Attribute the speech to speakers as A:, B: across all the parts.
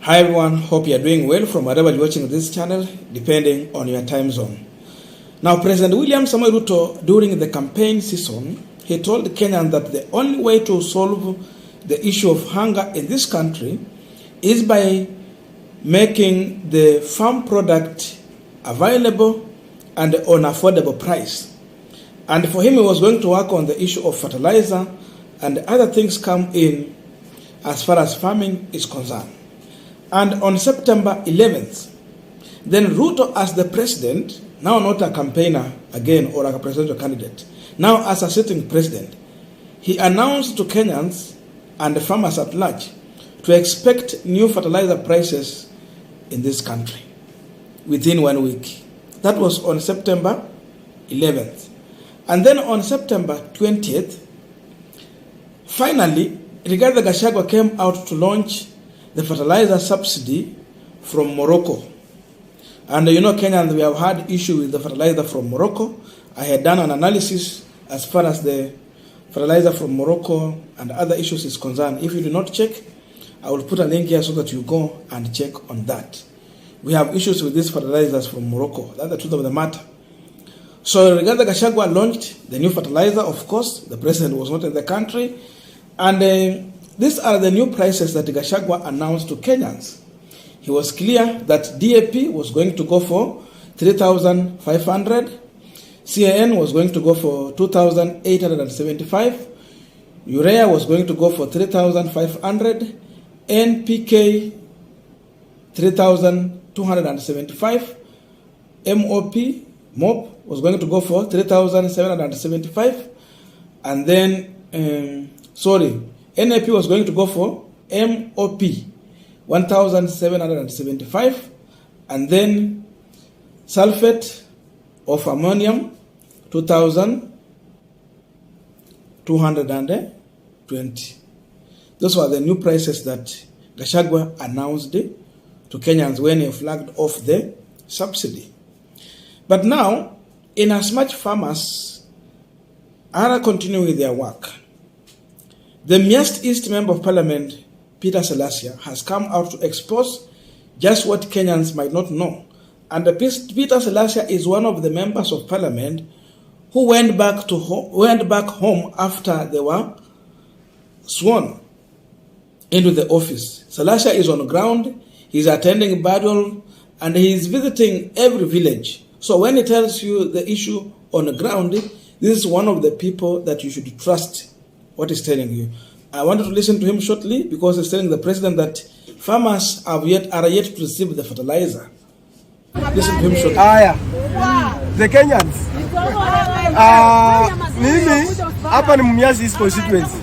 A: Hi everyone, hope you are doing well from wherever you're watching this channel, depending on your time zone. Now, President William Samoei Ruto, during the campaign season, he told Kenyans that the only way to solve the issue of hunger in this country is by making the farm product available and on affordable price. And for him, he was going to work on the issue of fertilizer and other things come in as far as farming is concerned. And on September 11th, then Ruto, as the president, now not a campaigner again or a presidential candidate, now as a sitting president, he announced to Kenyans and the farmers at large to expect new fertilizer prices in this country within 1 week. That was on September 11th. And then on September 20th, finally, Ruto Gachagua came out to launch the fertilizer subsidy from Morocco. And you know, Kenyans, we have had issue with the fertilizer from Morocco. I had done an analysis as far as the fertilizer from Morocco and other issues is concerned. If you do not check, I will put a link here so that you go and check on that. We have issues with these fertilizers from Morocco. That's the truth of the matter. So Ruto Gachagua launched the new fertilizer. Of course, the president was not in the country. And these are the new prices that Gachagua announced to Kenyans. He was clear that DAP was going to go for 3,500, CAN was going to go for 2,875, urea was going to go for 3,500, NPK 3,275, MOP was going to go for 3,775, and then NAP was going to go for MOP 1,775, and then sulfate of ammonium 2,220. Those were the new prices that Gachagua announced to Kenyans when he flagged off the subsidy. But now, in as much farmers are continuing with their work, the MUMIAS East Member of Parliament, Peter Salasya, has come out to expose just what Kenyans might not know. And Peter Salasya is one of the members of Parliament who went back home after they were sworn into the office. Salasya is on ground, he's attending burial, and he's visiting every village. So when he tells you the issue on the ground, this is one of the people that you should trust what he's telling you. I wanted to listen to him shortly because he's telling the president that farmers are yet to receive the fertilizer. Listen to him shortly.
B: The Kenyans. Mimi hapa ni MUMIAS East constituency.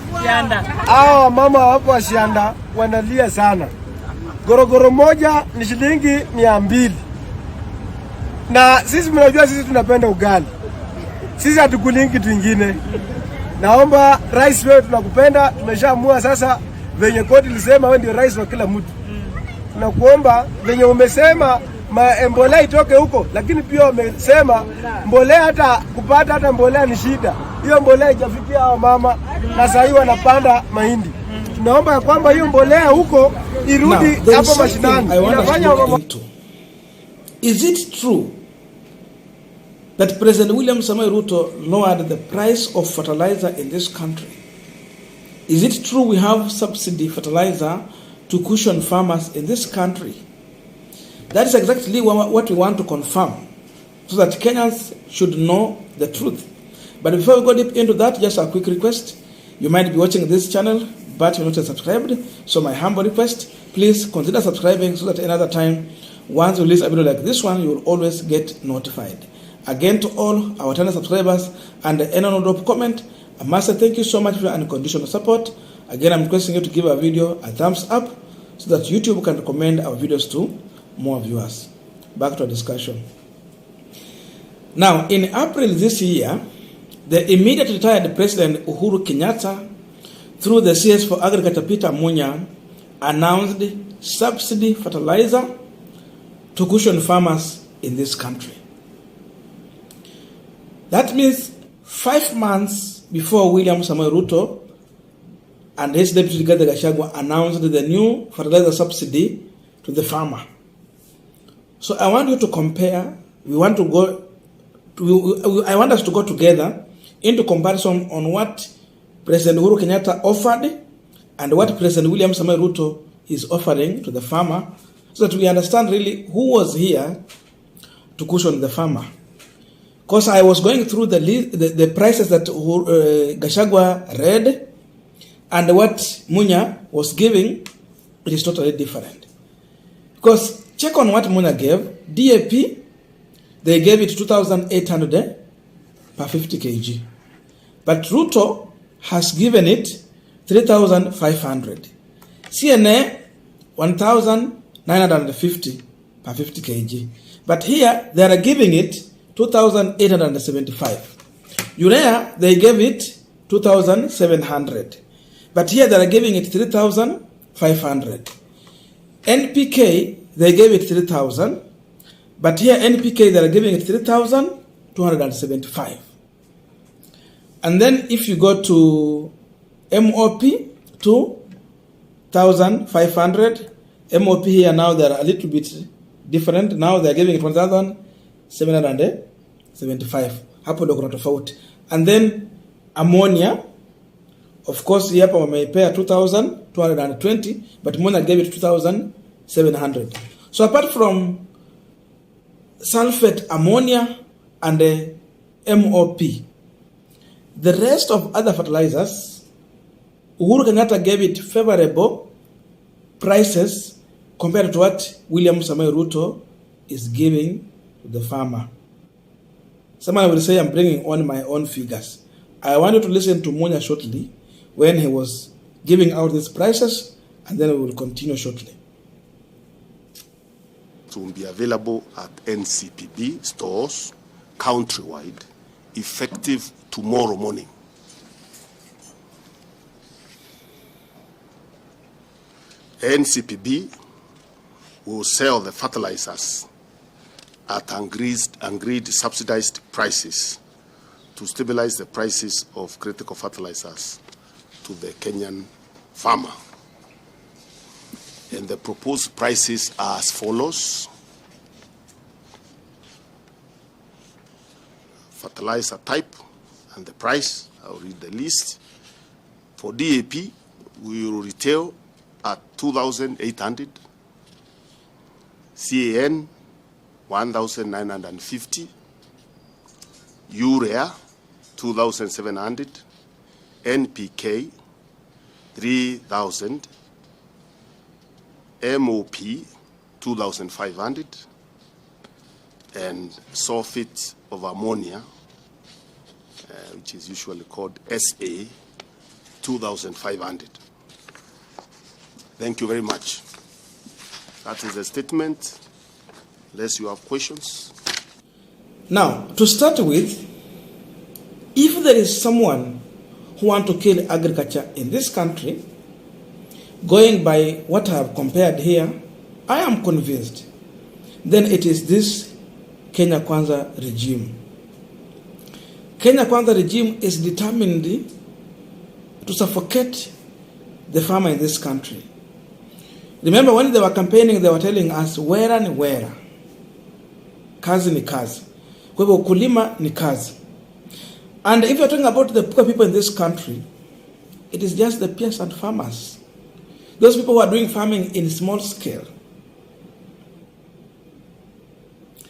B: Mama hapa Shianda wanalia sana. Gorogoro moja ni shilingi 200. Na sisi mnajua sisi tunapenda ugali. Sisi hatukulingi kitu kingine. Naomba rais, wewe tunakupenda, tumeshaamua sasa venye koti lisema wewe ndio rais wa kila mtu. Tunakuomba venye umesema mbolea itoke huko, lakini pia umesema mbolea hata kupata hata mbolea ni shida. Hiyo mbolea haijafikia hao mama na sasa hivi wanapanda mahindi. Tunaomba ya kwamba hiyo mbolea huko irudi hapo mashinani.
A: Is it true that President William Samoei Ruto lowered the price of fertilizer in this country? Is it true we have subsidy fertilizer to cushion farmers in this country? That is exactly what we want to confirm, so that Kenyans should know the truth. But before we go deep into that, just a quick request. You might be watching this channel, but you're not yet subscribed. So my humble request, please consider subscribing so that another time, once we release a video like this one, you will always get notified. Again, to all our channel subscribers and anyone who drop comment, I must say thank you so much for your unconditional support. Again, I'm requesting you to give our video a thumbs up so that YouTube can recommend our videos to more viewers. Back to our discussion. Now, in April this year, the immediate retired President Uhuru Kenyatta, through the CS for Agriculture Peter Munya, announced subsidy fertilizer to cushion farmers in this country. That means 5 months before William Samoei Ruto and his deputy Ruto Gachagua announced the new fertilizer subsidy to the farmer. So I want you to compare. I want us to go together into comparison on what President Uhuru Kenyatta offered and what President William Samoei Ruto is offering to the farmer, so that we understand really who was here to cushion the farmer. Because I was going through the prices that Gachagua read and what Munya was giving, it is totally different. Because check on what Munya gave. DAP, they gave it 2,800 per 50 kg. But Ruto has given it 3,500. CNA, 1,950 per 50 kg. But here, they are giving it 2,875. Urea, they gave it 2,700. But here, they are giving it 3,500. NPK, they gave it 3,000. But here, NPK, they are giving it 3,275. And then if you go to MOP, 2,500. MOP here now they are a little bit different. Now they are giving it 1,775. Hapo ndo kuna tofauti. And then ammonia, of course hapa wameipea 2,220, but Mona gave it 2,700. So apart from sulfate, ammonia, and the MOP, the rest of other fertilizers, Uhuru Kenyatta gave it favorable prices compared to what William Samoei Ruto is giving to the farmer. Someone will say I'm bringing on my own figures. I want you to listen to Munya shortly when he was giving out these prices, and then we will continue shortly.
C: It will be available at NCPB stores countrywide, effective tomorrow morning. NCPB will sell the fertilizers at agreed subsidized prices to stabilize the prices of critical fertilizers to the Kenyan farmer. And the proposed prices are as follows. Fertilizer type and the price, I'll read the list. For DAP, we will retail at 2,800. CAN, 1,950. Urea, 2,700. NPK, 3,000. MOP, 2,500. And sulfate of ammonia, which is usually called SA, 2,500. Thank you very much. That is the statement, unless you have questions.
A: Now, to start with, if there is someone who wants to kill agriculture in this country, going by what I have compared here, I am convinced, then it is this Kenya Kwanza regime. Kenya Kwanza regime is determined to suffocate the farmer in this country. Remember when they were campaigning, they were telling us, wera ni wera. Kazi ni kazi. Kwa hivyo ukulima ni kazi. And if you're talking about the poor people in this country, it is just the peasant farmers. Those people who are doing farming in small scale.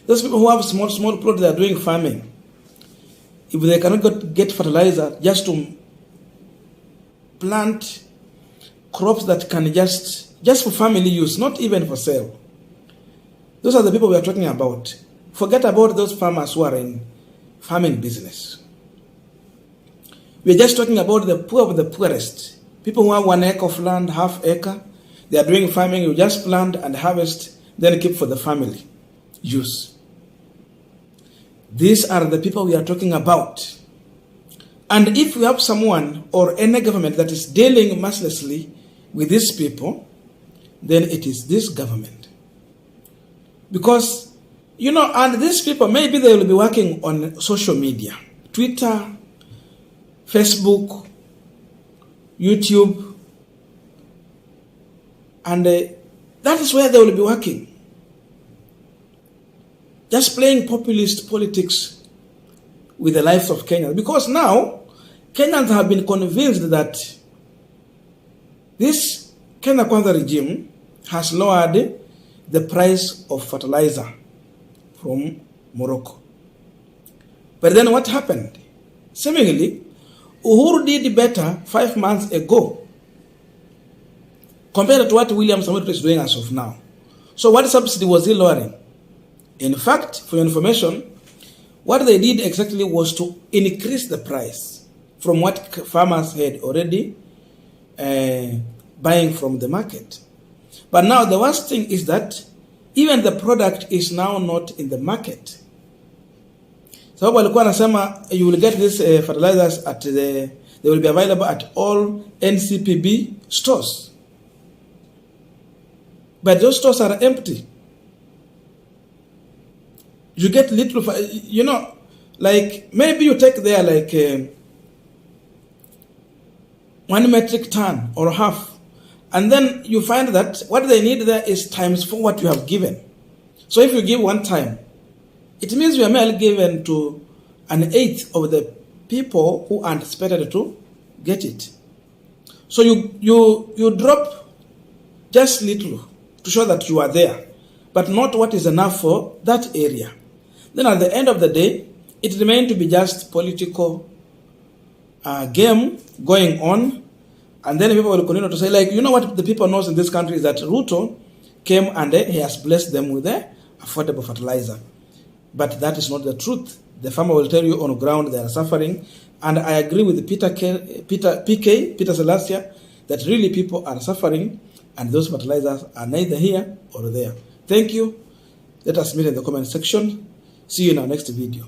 A: Those people who have small plots, they are doing farming. If they cannot get fertilizer just to plant crops that can just for family use, not even for sale. Those are the people we are talking about. Forget about those farmers who are in farming business. We are just talking about the poor of the poorest. People who have 1 acre of land, half acre, they are doing farming, you just plant and harvest, then keep for the family use. These are the people we are talking about. And if we have someone or any government that is dealing mercilessly with these people, then it is this government. Because, and these people, maybe they will be working on social media, Twitter, Facebook, YouTube, and That is where they will be working. Just playing populist politics with the lives of Kenyans. Because now, Kenyans have been convinced that this Kenya Kwanza regime has lowered the price of fertilizer from Morocco. But then what happened? Seemingly, Uhuru did better 5 months ago compared to what William Samoei Ruto is doing as of now. So what subsidy was he lowering? In fact, for your information, what they did exactly was to increase the price from what farmers had already buying from the market. But now the worst thing is that even the product is now not in the market. So walikuwa nasema you will get these fertilizers at they will be available at all NCPB stores. But those stores are empty. You get little, like maybe you take there like 1 metric ton or half. And then you find that what they need there is times 4 what you have given. So if you give 1 time, it means you are merely given to 1/8 of the people who anticipated to get it. So you drop just little to show that you are there, but not what is enough for that area. Then at the end of the day, it remained to be just political game going on. And then people will continue to say, like, what the people knows in this country is that Ruto came and he has blessed them with the affordable fertilizer. But that is not the truth. The farmer will tell you on ground they are suffering. And I agree with Peter Salasya, that really people are suffering and those fertilizers are neither here or there. Thank you. Let us meet in the comment section. See you in our next video.